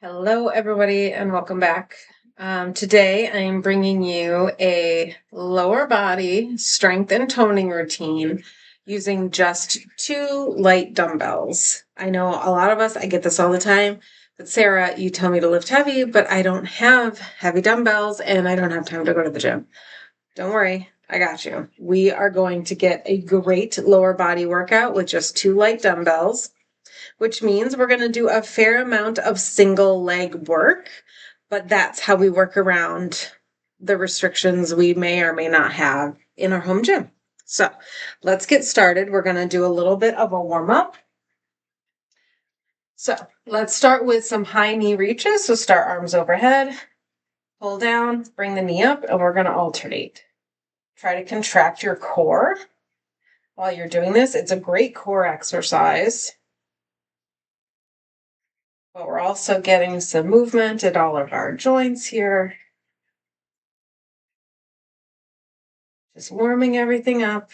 Hello, everybody, and welcome back. Today, I am bringing you a lower body strength and toning routine using just 2 light dumbbells. I know a lot of us, I get this all the time, but Sarah, you tell me to lift heavy, but I don't have heavy dumbbells and I don't have time to go to the gym. Don't worry, I got you. We are going to get a great lower body workout with just 2 light dumbbells, which means we're going to do a fair amount of single leg work, but that's how we work around the restrictions we may or may not have in our home gym. So let's get started. We're going to do a little bit of a warm up. So let's start with some high knee reaches. So start arms overhead, pull down, bring the knee up, and we're going to alternate. Try to contract your core while you're doing this. It's a great core exercise. But we're also getting some movement at all of our joints here. Just warming everything up.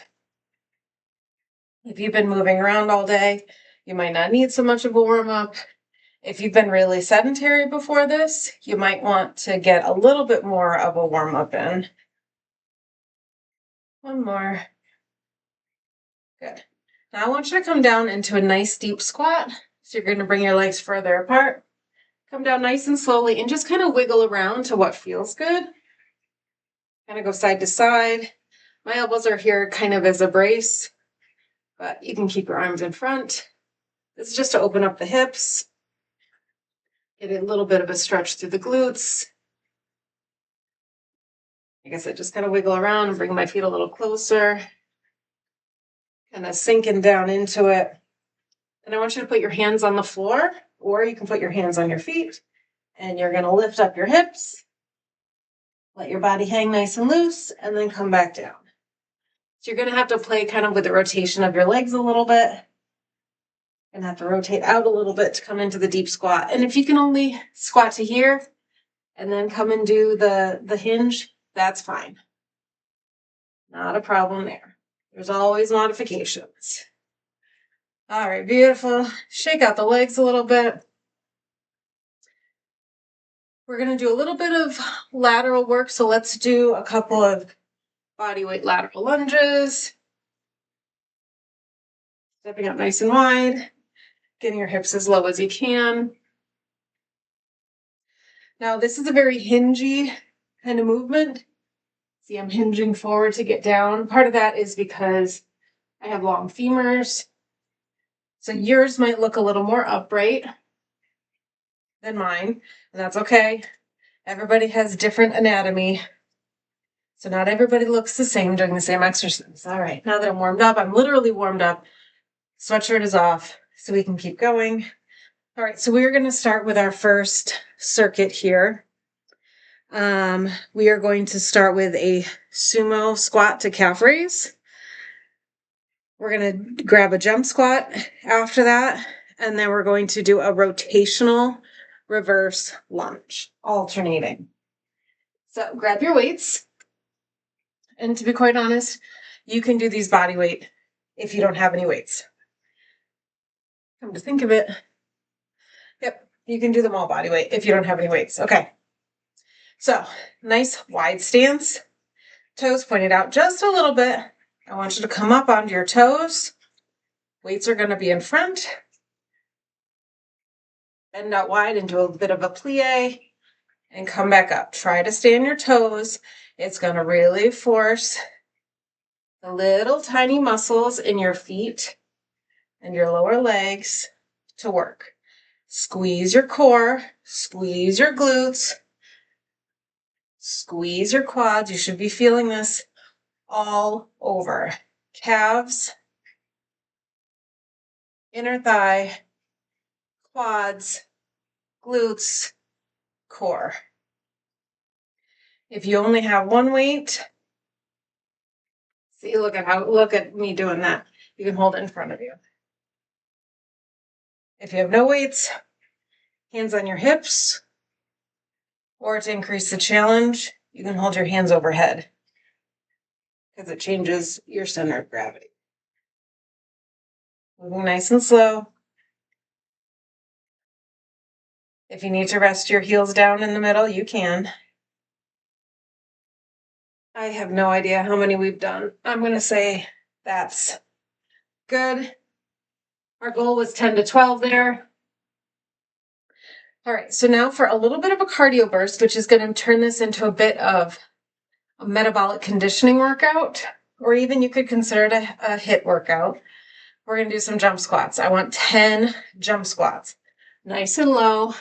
If you've been moving around all day, you might not need so much of a warm up. If you've been really sedentary before this, you might want to get a little bit more of a warm up in. One more. Good. Now I want you to come down into a nice deep squat. So you're going to bring your legs further apart. Come down nice and slowly and just kind of wiggle around to what feels good. Kind of go side to side. My elbows are here kind of as a brace, but you can keep your arms in front. This is just to open up the hips. Get a little bit of a stretch through the glutes. Like I said, just kind of wiggle around and bring my feet a little closer. Kind of sinking down into it. And I want you to put your hands on the floor, or you can put your hands on your feet. And you're going to lift up your hips. Let your body hang nice and loose, and then come back down. So you're going to have to play kind of with the rotation of your legs a little bit. And have to rotate out a little bit to come into the deep squat. And if you can only squat to here and then come and do the hinge, that's fine. Not a problem there. There's always modifications. All right, beautiful. Shake out the legs a little bit. We're going to do a little bit of lateral work. So let's do a couple of body weight lateral lunges. Stepping up nice and wide. Getting your hips as low as you can. Now, this is a very hingy kind of movement. See, I'm hinging forward to get down. Part of that is because I have long femurs. So yours might look a little more upright than mine, and that's okay. Everybody has different anatomy. So not everybody looks the same doing the same exercise. All right, now that I'm warmed up, I'm literally warmed up. Sweatshirt is off, so we can keep going. All right, so we're going to start with our first circuit here. We are going to start with a sumo squat to calf raise. We're going to grab a jump squat after that, and then we're going to do a rotational reverse lunge, alternating. So grab your weights, and to be quite honest, you can do these body weight if you don't have any weights. Come to think of it, yep, you can do them all body weight if you don't have any weights. Okay, so nice wide stance, toes pointed out just a little bit. I want you to come up onto your toes. Weights are going to be in front. Bend out wide into a bit of a plie and come back up. Try to stay on your toes. It's going to really force the little tiny muscles in your feet and your lower legs to work. Squeeze your core, squeeze your glutes, squeeze your quads. You should be feeling this all over. Calves, inner thigh, quads, glutes, core. If you only have one weight, see, look at me doing that. You can hold it in front of you. If you have no weights, hands on your hips, or to increase the challenge, you can hold your hands overhead because it changes your center of gravity. Moving nice and slow. If you need to rest your heels down in the middle, you can. I have no idea how many we've done. I'm going to say that's good. Our goal was 10 to 12 there. All right, so now for a little bit of a cardio burst, which is going to turn this into a bit of a metabolic conditioning workout, or even you could consider it a HIIT workout. We're going to do some jump squats. I want 10 jump squats. Nice and low.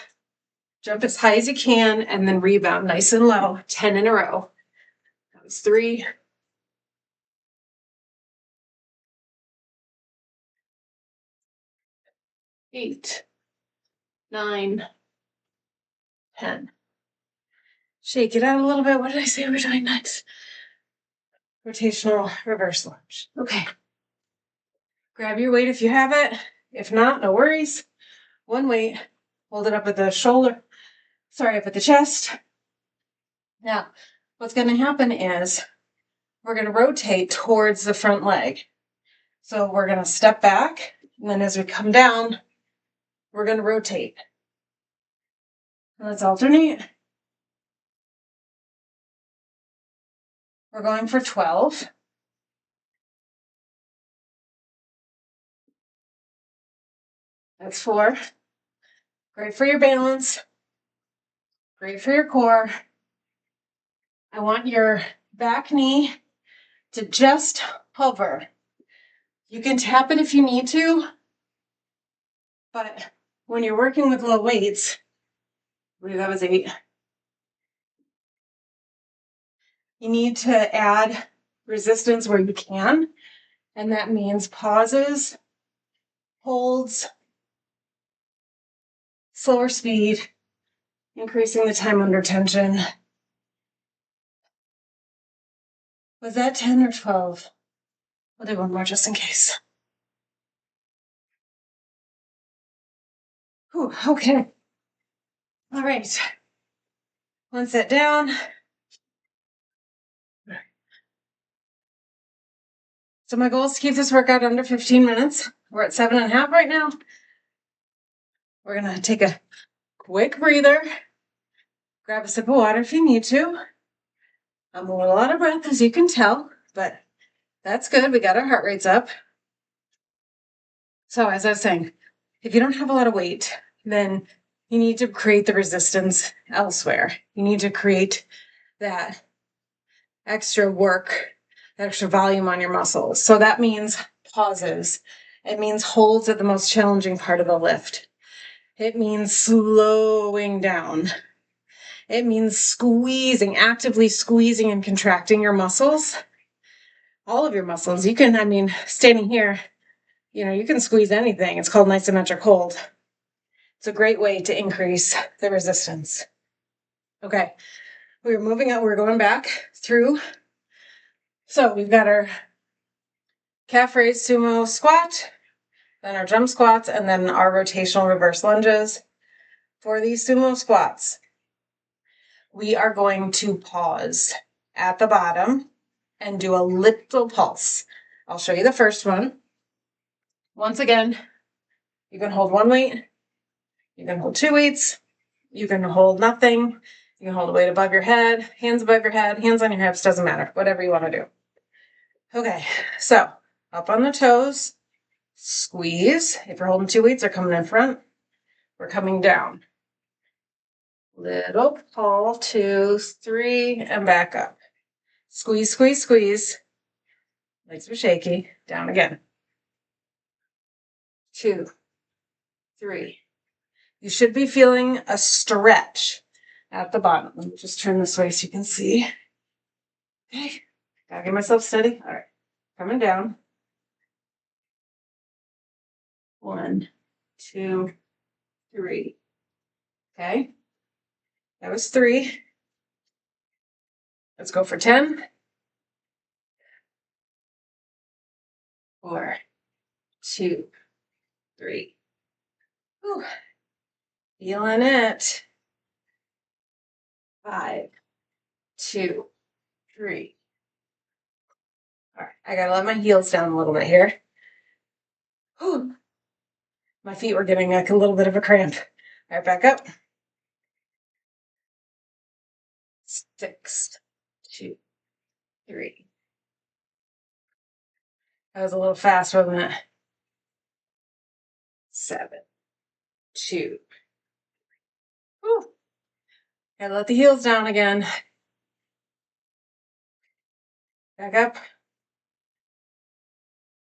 Jump as high as you can, and then rebound nice and low. 10 in a row. That was 3. 8, 9, 10. Shake it out a little bit. What did I say we're doing next? Rotational reverse lunge. Okay. Grab your weight if you have it. If not, no worries. One weight. Hold it up at the shoulder. Sorry, up at the chest. Now, what's going to happen is we're going to rotate towards the front leg. So we're going to step back, and then as we come down, we're going to rotate. Let's alternate. We're going for 12. That's 4. Great for your balance. Great for your core. I want your back knee to just hover. You can tap it if you need to, but when you're working with low weights, I believe that was 8, you need to add resistance where you can, and that means pauses, holds, slower speed, increasing the time under tension. Was that 10 or 12? We'll do one more just in case. Whew, okay. All right. One set down. So my goal is to keep this workout under 15 minutes. We're at 7.5 right now. We're going to take a quick breather. Grab a sip of water if you need to. I'm a little out of breath, as you can tell, but that's good. We got our heart rates up. So as I was saying, if you don't have a lot of weight, then you need to create the resistance elsewhere. You need to create that extra work, that extra volume on your muscles. So that means pauses. It means holds at the most challenging part of the lift. It means slowing down. It means squeezing, actively squeezing and contracting your muscles. All of your muscles. You can, standing here, you can squeeze anything. It's called an isometric hold. It's a great way to increase the resistance. Okay, we're moving up. We're going back through. So we've got our calf raise sumo squat, then our jump squats, and then our rotational reverse lunges. For these sumo squats, we are going to pause at the bottom and do a little pulse. I'll show you the first one. Once again, you can hold one weight, you can hold 2 weights, you can hold nothing, you can hold a weight above your head, hands above your head, hands on your hips, doesn't matter, whatever you want to do. Okay, so up on the toes, squeeze. If you're holding 2 weights, they're coming in front. We're coming down. Little pull, 2, 3, and back up. Squeeze, squeeze, squeeze. Legs are shaky. Down again. 2, 3. You should be feeling a stretch at the bottom. Let me just turn this way so you can see. Okay, gotta get myself steady. All right, coming down. 1, 2, 3. Okay, that was 3. Let's go for 10. 4, 2, 3. Whew. Feeling it. 5, 2, 3. All right, I gotta let my heels down a little bit here. Whew. My feet were getting like a little bit of a cramp. All right, back up. 6, 2, 3. That was a little fast, wasn't it? 7, 2. Whew. Gotta let the heels down again. Back up.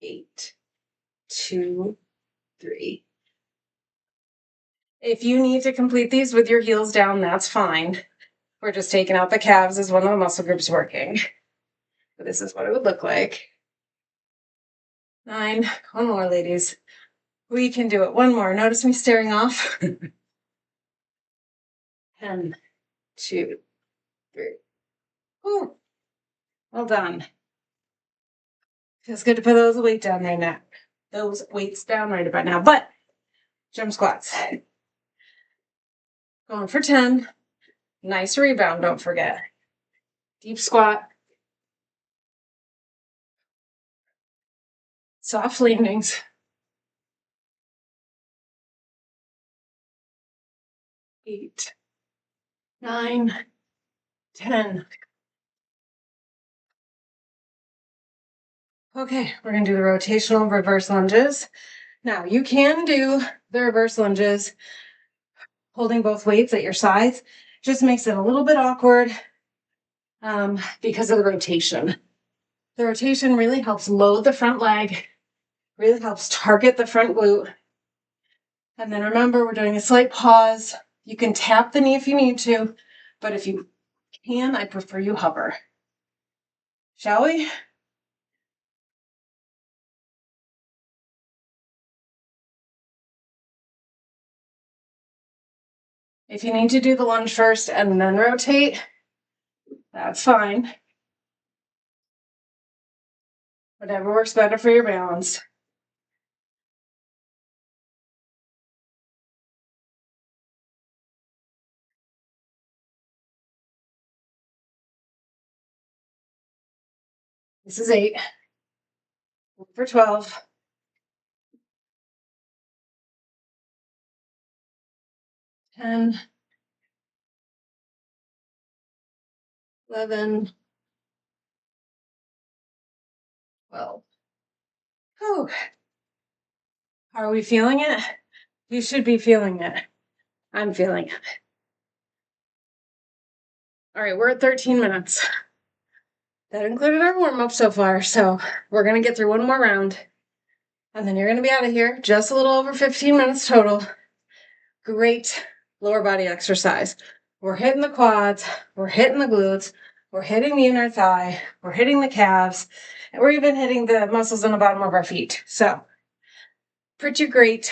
8, 2, 3. If you need to complete these with your heels down, that's fine. We're just taking out the calves as one of the muscle groups working. But this is what it would look like. 9. One more, ladies. We can do it. One more. Notice me staring off. 10, 2, 3. Ooh. Well done. Feels good to put those weights down right now. Those weights down right about now. But jump squats. Going for 10. Nice rebound, don't forget. Deep squat. Soft landings. 8, 9, 10. Okay, we're going to do the rotational reverse lunges. Now, you can do the reverse lunges holding both weights at your sides. Just makes it a little bit awkward because of the rotation. The rotation really helps load the front leg, really helps target the front glute. And then remember, we're doing a slight pause. You can tap the knee if you need to, but if you can, I prefer you hover. Shall we? If you need to do the lunge first and then rotate, that's fine. Whatever works better for your balance. This is 8. For 12. 10. 11. 12. Whew. Are we feeling it? You should be feeling it. I'm feeling it. All right, we're at 13 minutes. That included our warm-up so far, so we're going to get through one more round. And then you're going to be out of here. Just a little over 15 minutes total. Great lower body exercise. We're hitting the quads. We're hitting the glutes. We're hitting the inner thigh. We're hitting the calves. And we're even hitting the muscles on the bottom of our feet. So pretty great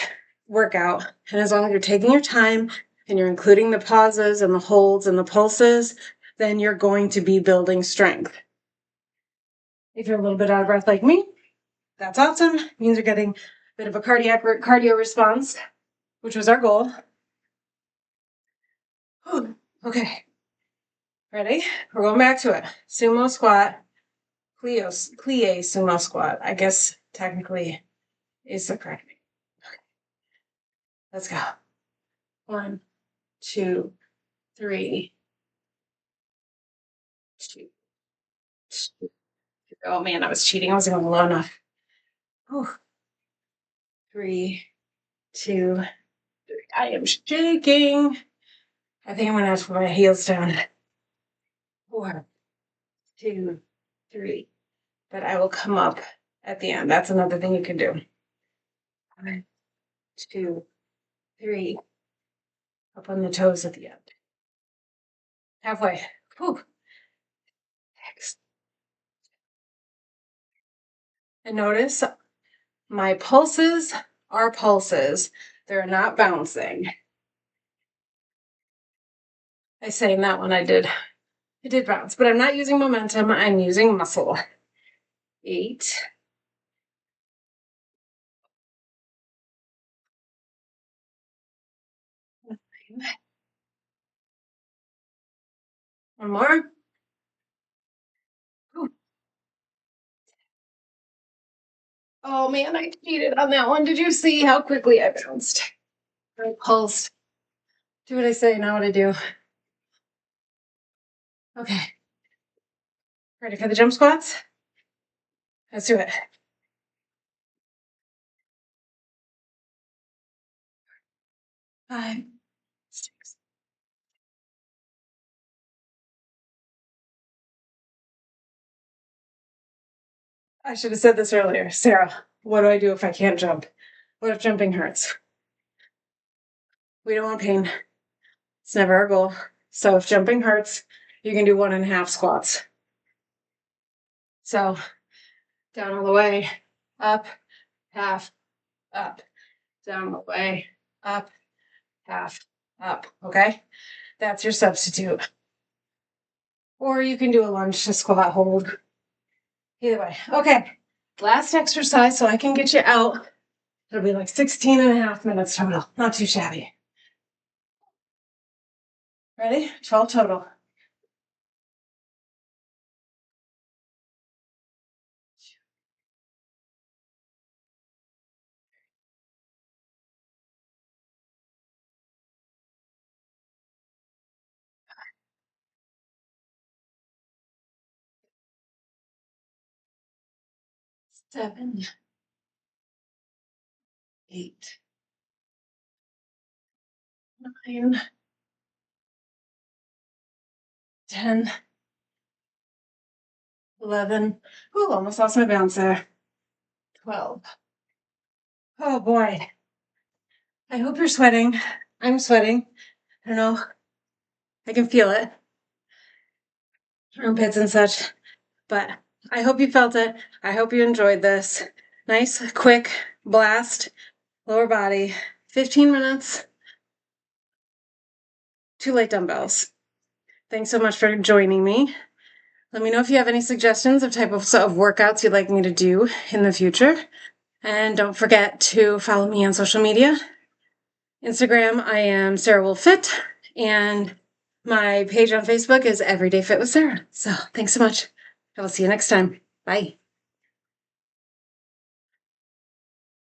workout. And as long as you're taking your time and you're including the pauses and the holds and the pulses, then you're going to be building strength. If you're a little bit out of breath like me, that's awesome. It means you're getting a bit of a cardio response, which was our goal. Whew. Okay. Ready? We're going back to it. Sumo squat. Plie sumo squat. I guess technically is the correct name. Okay. Let's go. 1, 2, 3. 2. Oh man, I was cheating. I wasn't going low enough. Whew. 3, 2, 3. I am shaking. I think I'm going to have to put my heels down. 4, 2, 3. But I will come up at the end. That's another thing you can do. 1, 2, 3. Up on the toes at the end. Halfway. Whew. And notice my pulses are pulses. They're not bouncing. I say in that one I did bounce, but I'm not using momentum. I'm using muscle. 8. 9. One more. Whew. Oh man, I cheated on that one. Did you see how quickly I bounced? I pulsed. Do what I say, not what I do. Okay. Ready for the jump squats? Let's do it. 5, 6. I should have said this earlier. Sarah, what do I do if I can't jump? What if jumping hurts? We don't want pain. It's never our goal. So if jumping hurts, you can do 1.5 squats. So down all the way, up, half, up, down the way, up, half, up. Okay? That's your substitute. Or you can do a lunge to squat hold. Either way. Okay. Last exercise so I can get you out. It'll be like 16.5 minutes total. Not too shabby. Ready? 12 total. Seven, 8, 9, 10, 11. Ooh, almost lost my balance there. 12. Oh boy. I hope you're sweating. I'm sweating. I don't know. I can feel it. Armpits and such. But I hope you felt it. I hope you enjoyed this. Nice, quick blast. Lower body. 15 minutes. 2 light dumbbells. Thanks so much for joining me. Let me know if you have any suggestions of types of workouts you'd like me to do in the future. And don't forget to follow me on social media. Instagram, I am Sarah Will Fit, and my page on Facebook is Everyday Fit with Sarah. So thanks so much. I will see you next time. Bye.